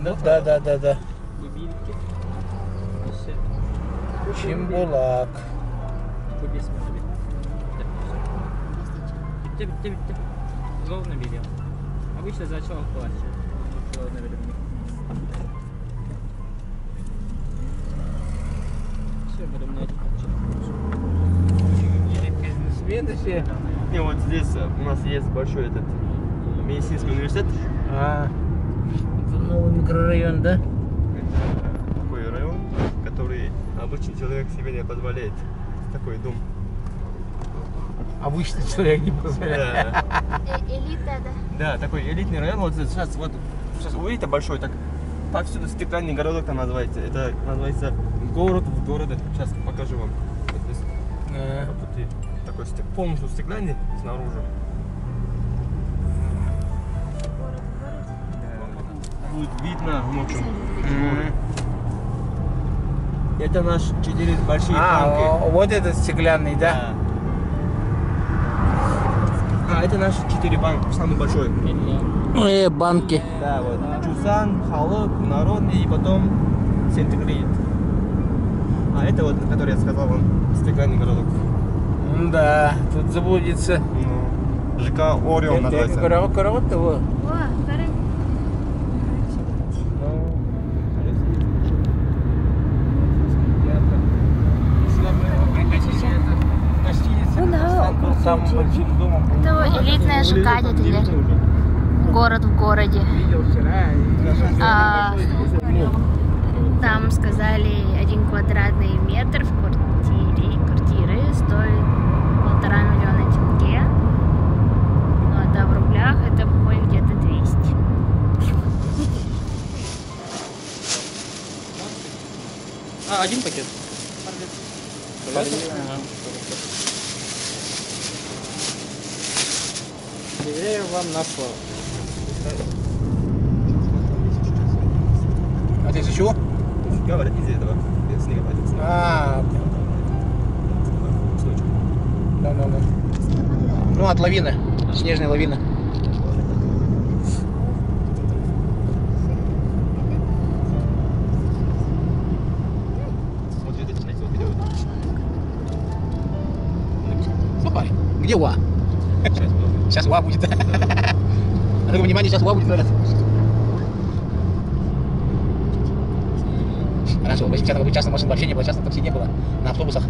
Да. Чимбулак. Bitti. Ровно берем. Обычно зачем плачет? Ровно берем. Все, будем на этих Следующее. Не, вот здесь у нас есть большой этот медицинский университет. Новый микрорайон, да? Это такой район, который обычный человек себе не позволяет. Такой дом. Обычный человек не позволяет. Да. Элита, да? Да, такой элитный район. Вот сейчас увидите большой, так повсюду стеклянный городок там называется. Это называется город в городе. Сейчас покажу вам. Вот здесь по пути. Такой полностью стеклянный снаружи. Будет видно ночью. Это наши 4 большие банки. Вот этот стеклянный, да? Это наши 4 банка, самый большой. Банки. Да, вот. Чусан, Халык, Народный и потом Центргрид. А это вот, который я сказал вам, стеклянный городок. Да, тут заблудиться. ЖК Орион называется. Корот его. О, короче. Это элитная ЖК, дядя Лер. Город в городе. Там сказали 1 квадратный метр в квартиры стоит 1,5 миллиона тенге. Ну, это в рублях это выходит где-то 200. один пакет. Доверяю вам на слово. А ты из-за чего? Говорят, из-за этого. Снега падает. Да. Ну, от лавины. Снежной лавины. Опа, где УА? Сейчас УА будет. А ну внимание, сейчас УА будет, говорят. Раньше в 80-х годах частных машин вообще не было, частных такси не было на автобусах.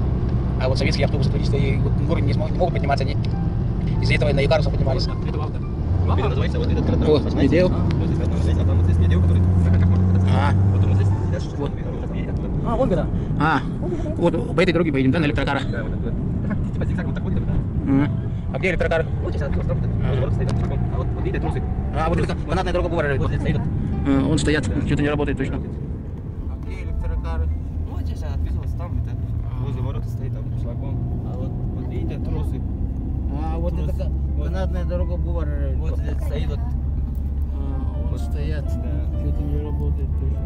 А вот советские автобусы туристы и в городе не могут подниматься, они из-за этого на Икарусах поднимались. Это называется вот этот город. О, Медео. Вот здесь, а там вот здесь Медео, который как можно. Вот он здесь, дальше вот. Вон куда. Вот по этой дороге поедем, да, на электрокарах? Да, вот это. Типа зигзаг вот такой, да? А где электрокары? Вот здесь, вот стоит, а вот видите трусы. Вот эта канатная дорога Бувара. Вот здесь стоит. Он стоят, что-то не работает точно. А где электрокары? Вот здесь отписывался, там это возле ворота стоит там флакон. А вот видите трусы. Вот это канатная дорога Бувара. Вот здесь стоит вот. Вот стоят. Да. Что-то не работает точно.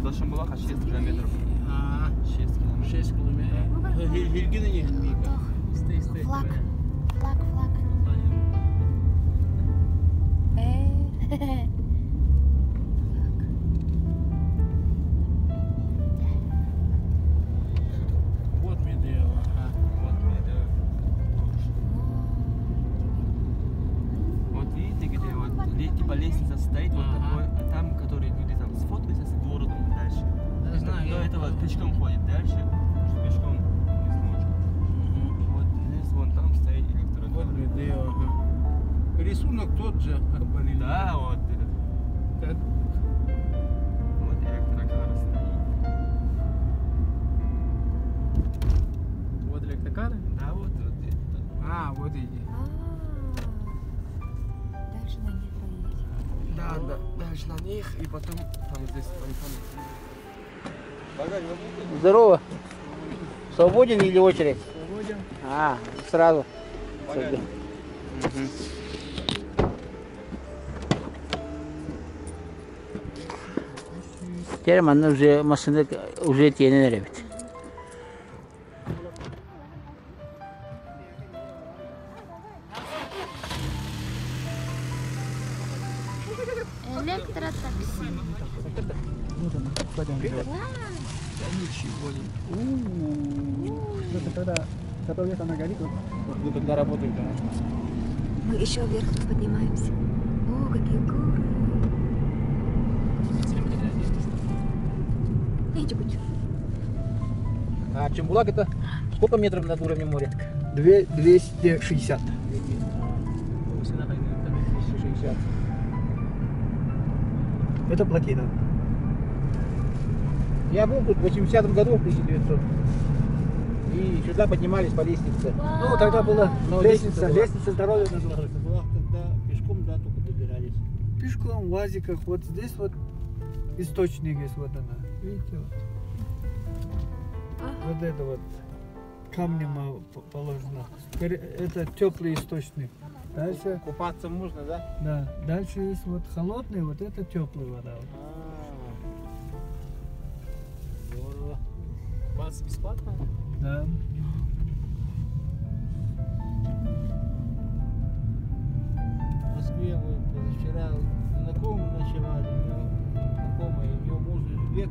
До Шамбулака 6 километров. 6 километров. Гильги на них. Флаг. Вот Медео. Вот Медео. Вот видите, где вот типа лестница стоит, вот такой, а там, которые люди там сфоткаются с городом дальше. Да, знаю, До я этого понял. пешком ходит дальше, пешком не сможет. Вот здесь вон там стоит электрокар. Вот Медео. Рисунок тот же. Да, вот этот. Вот электрокар стоит. Вот электрокары. Да, вот здесь. Вот иди. Дальше на них поедем. Да, дальше на них и потом там здесь Здорово. Свободен или очередь? Свободен. Сразу. Теперь мы уже машины уже тени ребят. Электротакси. Ничего не. Это когда лето она горит, вот вы когда работаете. Мы еще вверх тут поднимаемся. О, какие горы. Идите, будь. А Чембулак это сколько метров над уровнем моря? 260. 260. Это плотина. Я был тут в 80-м году, 1900. И сюда поднимались по лестнице. Ну, тогда была Но лестница, была. лестница здоровья называлась. Была тогда пешком, да, только добирались. Пешком, в УАЗиках. Вот здесь вот источник есть, вот она. Видите? Вот, вот это вот камнем положено. Это теплый источник. Дальше, Купаться можно, да? да, дальше есть вот холодный, вот это теплая вода. Здорово. Купаться бесплатно? Да. В Москве вот вчера знакомый ночевали, знакомый, у него муж узбек,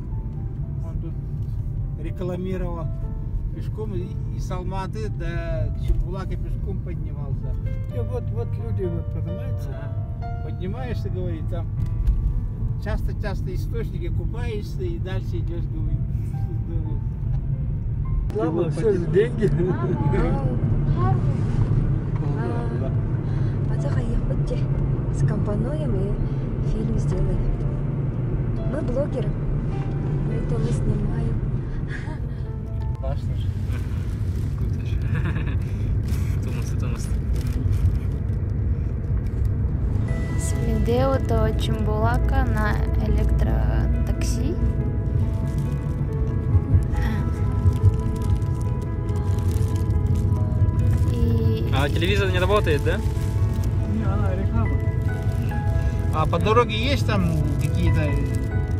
он тут рекламировал пешком и с Алматы до Чембулака пешком поднимался. И вот люди вот поднимаются. Поднимаешься, говорит, там часто-часто источники, купаешься и дальше идешь, говорит. Слава, все же деньги. Хоть скомпонуем и фильм сделаем. Мы блогеры, поэтому мы снимаем. Классно же. Круто же. Тумас. С Медео до Чембулака на электротакси. И А телевизор не работает, да? Не, она реклама. А по дороге есть там какие-то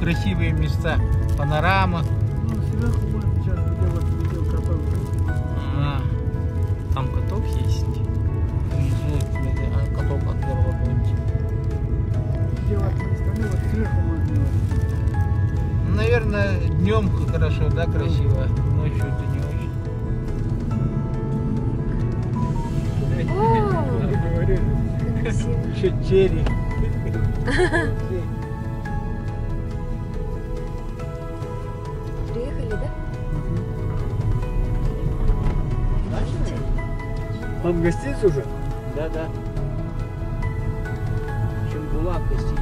красивые места? Панорама? Ну, сверху вот сейчас где вот видел каток. Там каток есть. Каток от первого пункта. Где вот мы стали, вот сверху можно. Наверное, днем хорошо, да, красиво. Ночью это не очень. О, красиво. Еще черри. Приехали, да? Вам в гостиницу уже? Да. Чембулак гостиница.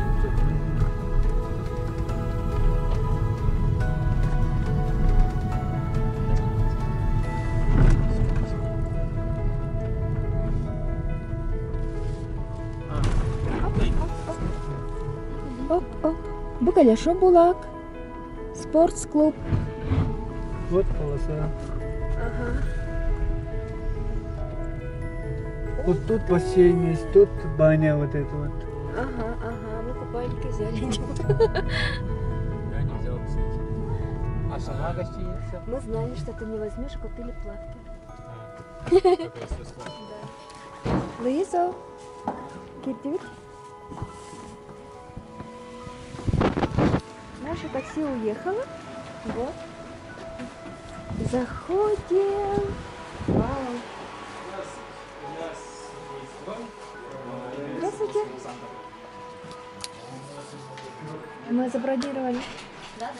Оп. Бугаляшо Булак. Спортс-клуб. Вот полоса. Ага. Вот тут бассейн есть, тут баня вот эта вот. Ага. Мы купальники взяли. Я не взял, кстати. А сама гостиница? Мы знали, что ты не возьмешь, купили плавки. Луизо, кидюль. Наше такси уехало. Вот. Заходим. Вау. Здравствуйте. Мы забронировали. Да.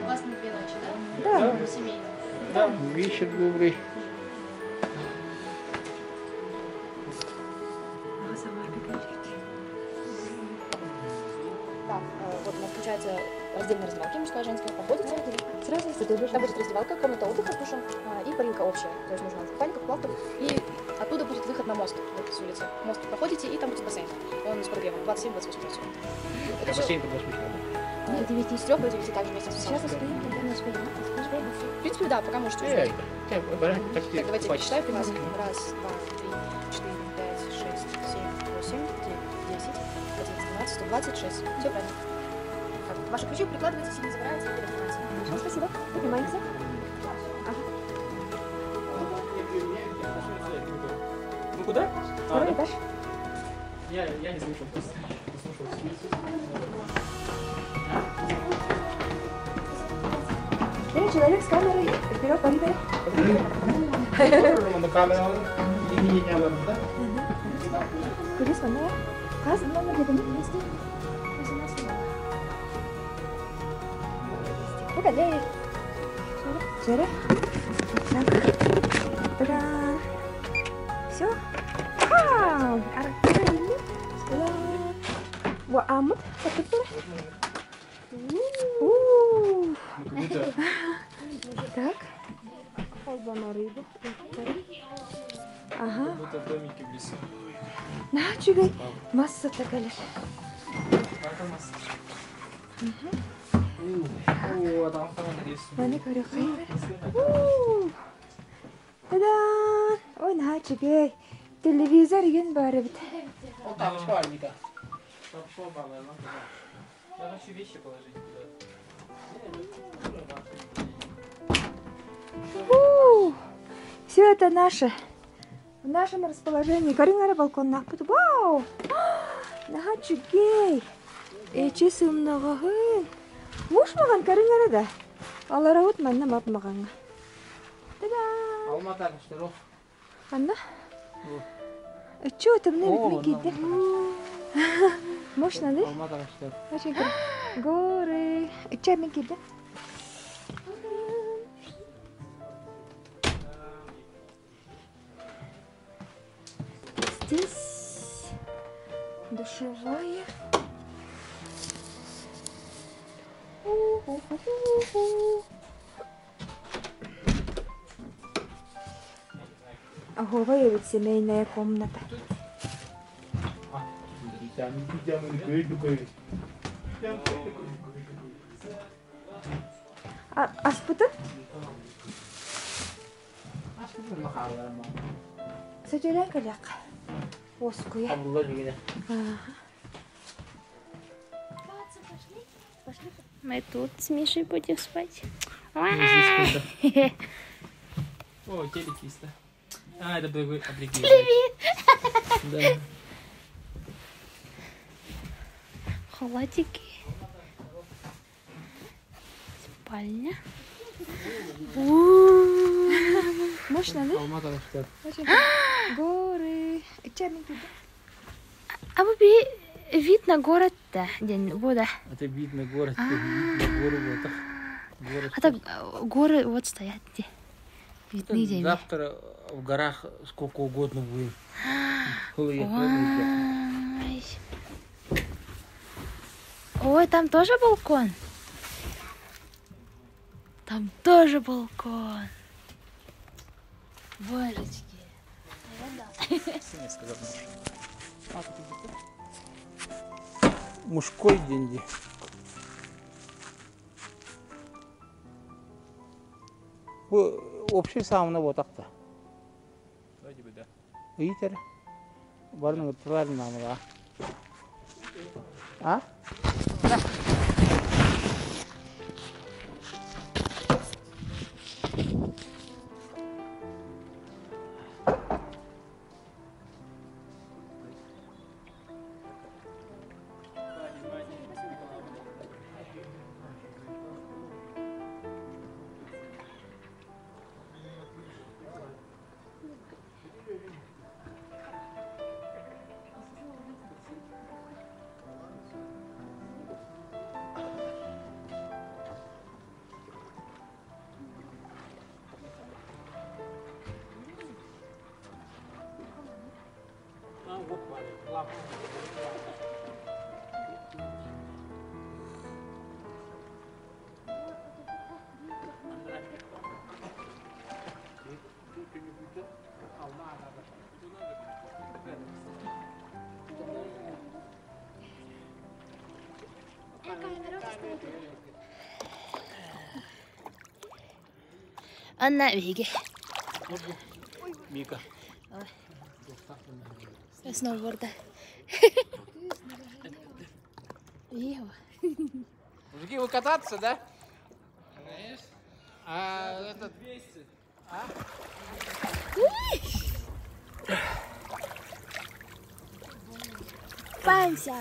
У вас на 2 ночи, да? Да. Семейно. Да, вечер добрый. Так, вот у нас получается раздельная раздевалка, мужская, женская, проходите. Сразу там будет раздевалка, комната отдыха с душем и парилка общая. То есть нужно в купальниках, плавках. И оттуда будет выход на мост, вот с улицы. Мост проходите, и там будет бассейн. Он с прогревом, 27-28 градусов. Это всё Бассейн тогда скучно. с 9 с 3 до 9 также вместе с Сейчас успеем, когда не успеем. В принципе, да, пока можете успеть. Так, давайте я посчитаю. 15. Раз, два, 3, 4, 5, 6, 7, 8, 9, 10, 11, 12, 126. Все правильно. Так, Ваши ключи прикладываете, не забираете и открываете. Хорошо, спасибо. Поднимаемся. Ну куда? Второй этаж. Я не слышал, просто послушался. Человек с камерой. Вперед, поехали. На камеру не было, да? Куда смотрела? Каз, много где-то месте. Погоди. Сюда. Так. Та-да. Все. Вау! Аркадий. Wah, amat. Sakit tuh. Так. Ага. Будто в домике в лесу. На, чугай. Масса такая лишь. О, там лес. Mana kau dah Та-да! Ой, на, чугай. Телевизор ген бары бит. Вот там спальника. Я хочу вещи положить туда. Все это наше. В нашем расположении. Карина балкон нахпыт. Вау! Наха чугай. Часы много. Муж маған Карина да. Алара вот манна мап маған. Та-да! Алматага что? Анна? Чё это мне О, видно? Мощно, да? Алматага что? Очень круто. Горы. Чайник да? Здесь душевая. Ого, ведь семейная комната. А спута? Саджалян каляк. Оскуя. Мы тут с Мишей будем спать. О, телек есть, да? А, это был облегчение. Да. Халатики. Спальня. Мощно, да? Алматага что? Очень круто. Горы. Чайник да? А вы вид на город-то, день вода. Это видно город, видно горы вот. Город. А так горы вот стоят где. Видны день. Завтра в горах сколько угодно будем. Ой. Ой, там тоже балкон. Там тоже балкон. Божечки. Мужской деньги. Общий сауна вот так-то. Вроде бы да. Видите ли? Барна правильно надо. А? Анна Виги. Мика. Сноуборда. Его. Мужики, вы кататься, да? А этот... 200. А? Памся!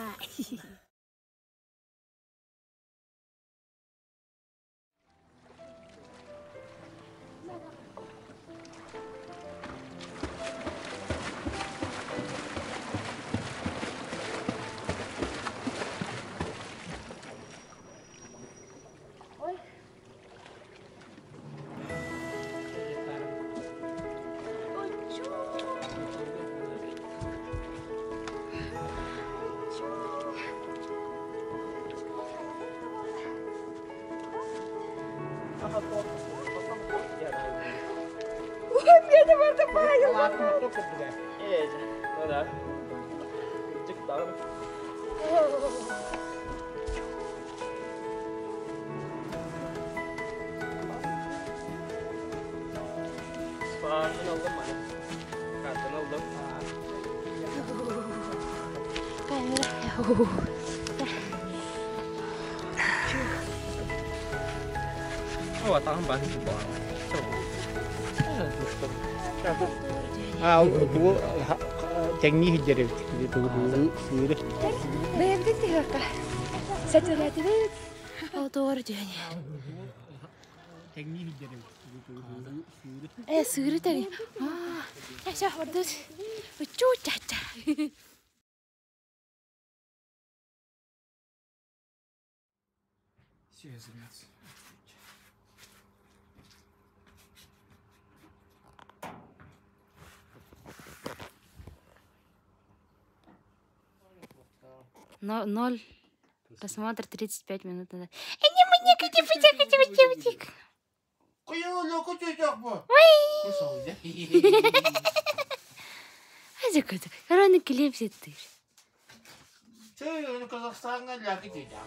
Ну да. Тик-так. Spağını aldım ben. Kartını aldım. О, там банки была. А, bu teknik derim. Suyru. Beğendin mi Yorka? Satürati değil. O doğru diyor. Teknik derim. Sığırı tabii. Yaşa orada. Uçuş çaça. Все, я заметил. Ноль. Просмотр 35 минут назад. Kuyruğu küçücük bu. Kuş olacak. Hadi kızım. Karanlık klip settir. Şey, Kazakistan'a geldik ya.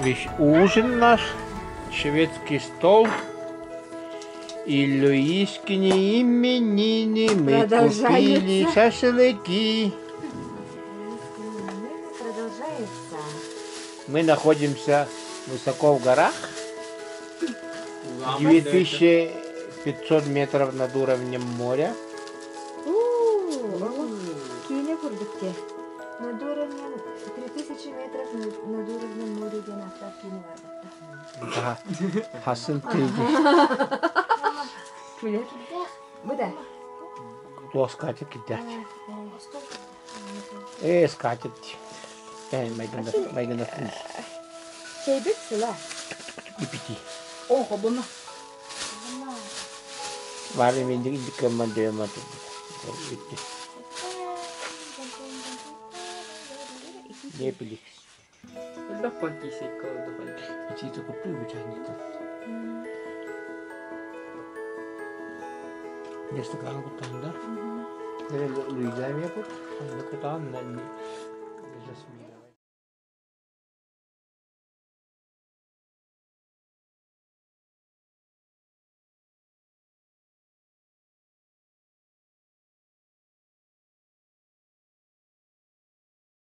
Весь ужин наш, шведский стол и Луискине именины мы купили шашлыки. Продолжается. Мы находимся высоко в горах, 2500 метров над уровнем моря. Киля курдукте. Над уровнем 3000 метров над уровнем моря Янахта Киневарда. Да, Хасын Тейди. Привет. Буда. Кто скатит кидать? Скатит. Майдана Чейбек села. и пяти. Ого, bunu. Var mı indik командуем. Не пили. Illa pakisik kaldı hadi. İçi kutu bir çaynik. Если как там, да? Luiza'ya mı yapıp? Anne kutan, ben